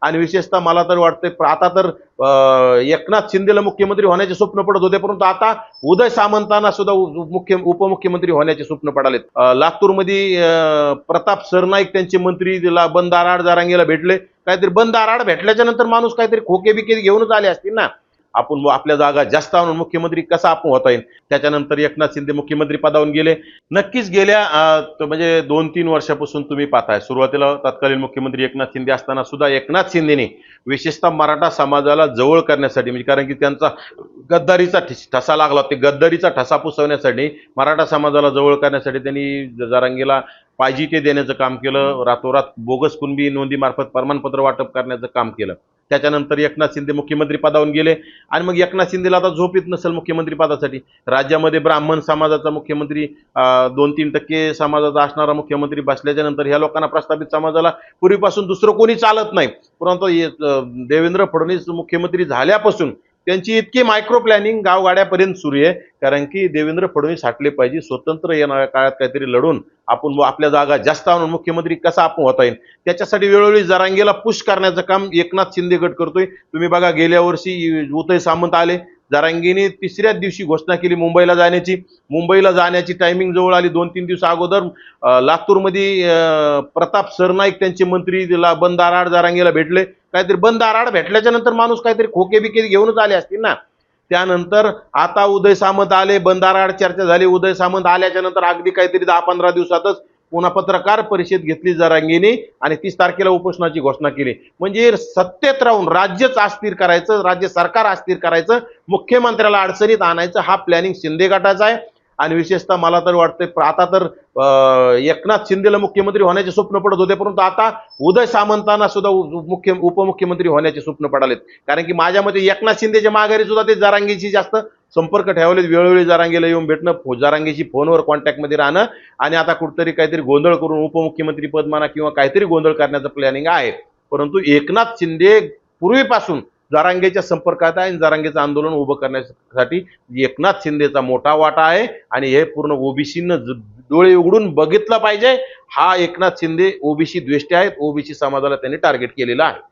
आणि विशेषतः मला तर वाटतंय आता तर एकनाथ शिंदेला मुख्यमंत्री होण्याचे स्वप्न पडत होते, परंतु आता उदय सामंतांना सुद्धा उपमुख्यमंत्री होण्याचे स्वप्न पडालेत। लातूरमध्ये प्रताप सरनाईक त्यांचे मंत्री बंद आराड जरांगेला भेटले, काहीतरी बंद आराड भेटल्याच्या नंतर माणूस काहीतरी खोके बिके घेऊनच आले असतील ना। आपण आपल्या जागा जास्त आणून मुख्यमंत्री कसा आपण होता येईल। त्याच्यानंतर एकनाथ शिंदे मुख्यमंत्री पदावरून गेले। नक्कीच गेल्या म्हणजे 2-3 वर्षापासून तुम्ही पाहताय, सुरुवातीला तत्कालीन मुख्यमंत्री एकनाथ शिंदे असताना सुद्धा एकनाथ शिंदेने विशेषतः मराठा समाजाला जवळ करण्यासाठी, म्हणजे कारण की त्यांचा गद्दारीचा ठसा लागला, ते गद्दारीचा ठसा पुसवण्यासाठी मराठा समाजाला जवळ करण्यासाठी त्यांनी जरांगेला पाहिजे ते देण्याचं काम केलं। रातोरात बोगस कुणबी नोंदीमार्फत प्रमाणपत्र वाटप करण्याचं काम केलं। त्याच्यानंतर एकनाथ शिंदे मुख्यमंत्री पदावरून गेले आणि मग एकनाथ शिंदेला आता झोप येत नसेल मुख्यमंत्री पदासाठी। राज्यामध्ये ब्राह्मण समाजाचा मुख्यमंत्री 2-3% समाजाचा असणारा मुख्यमंत्री बसल्याच्या नंतर ह्या लोकांना प्रस्थापित समाजाला पूर्वीपासून दुसरं कोणी चालत नाही, परंतु देवेंद्र फडणवीस मुख्यमंत्री झाल्यापासून त्यांची इतकी मायक्रो प्लॅनिंग गावगाड्यापर्यंत सुरू आहे, कारण की देवेंद्र फडणवीस हटले पाहिजे, स्वतंत्र येणाऱ्या काळात काहीतरी लढून आपण आपल्या जागा जास्त आणून मुख्यमंत्री कसा आपण होता येईल त्याच्यासाठी वेळोवेळी जरांगेला पुश करण्याचं काम एकनाथ शिंदे गट करतोय। तुम्ही बघा, गेल्या वर्षी उदय सामंत आले, जरांगेने तिसऱ्याच दिवशी घोषणा केली मुंबईला जाण्याची टायमिंग जवळ आली। 2-3 दिवस अगोदर लातूरमध्ये प्रताप सरनाईक त्यांचे मंत्री बंद आराड जरांगेला भेटले, काहीतरी बंद आराड भेटल्याच्या नंतर माणूस काहीतरी खोके बिके घेऊनच आले असतील ना। त्यानंतर आता उदय सामंत आले, बंद आराड चर्चा झाली। उदय सामंत आल्याच्या नंतर अगदी काहीतरी 10-15 दिवसातच पुन्हा पत्रकार परिषद घेतली जरांगेने आणि 30 तारखेला उपोषणाची घोषणा केली। म्हणजे सत्तेत राहून राज्यच अस्थिर करायचं, राज्य सरकार अस्थिर करायचं, मुख्यमंत्र्याला अडचणीत आणायचं, हा प्लॅनिंग शिंदे गटाचा आहे। आणि विशेषतः मला तर वाटतंय आता तर एकनाथ शिंदेला मुख्यमंत्री होण्याचे स्वप्न पडत होते, परंतु आता उदय सामंतांना सुद्धा उपमुख्यमंत्री होण्याचे स्वप्न पडालेत, कारण की माझ्या मते एकनाथ शिंदेच्या माघारी सुद्धा ते जरांगेशी जास्त संपर्क ठेवलेत। वेळोवेळी जरांगेला येऊन भेटणं, जरांगेशी फोनवर कॉन्टॅक्टमध्ये राहणं आणि आता कुठेतरी काहीतरी गोंधळ करून उपमुख्यमंत्री पद म्हणा किंवा काहीतरी गोंधळ करण्याचं प्लॅनिंग आहे। परंतु एकनाथ शिंदे पूर्वीपासून जरांगेच्या संपर्कात आहे आणि जरांगेचं आंदोलन उभं करण्यासाठी एकनाथ शिंदेचा मोठा वाटा आहे आणि हे पूर्ण ओबीसीनं डोळे उघडून बघितलं पाहिजे। हा एकनाथ शिंदे ओबीसी द्वेष्टे आहेत, ओबीसी समाजाला त्यांनी टार्गेट केलेलं आहे।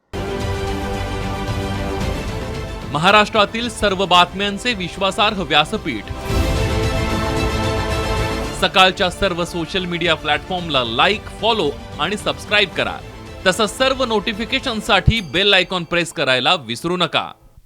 महाराष्ट्रातील सर्व बातम्यांचे विश्वासार्ह व्यासपीठ, सकाळच्या सर्व सोशल मीडिया प्लॅटफॉर्मला लाईक, फॉलो आणि सबस्क्राईब करा। तसंच सर्व नोटिफिकेशनसाठी बेल आयकॉन प्रेस करायला विसरू नका।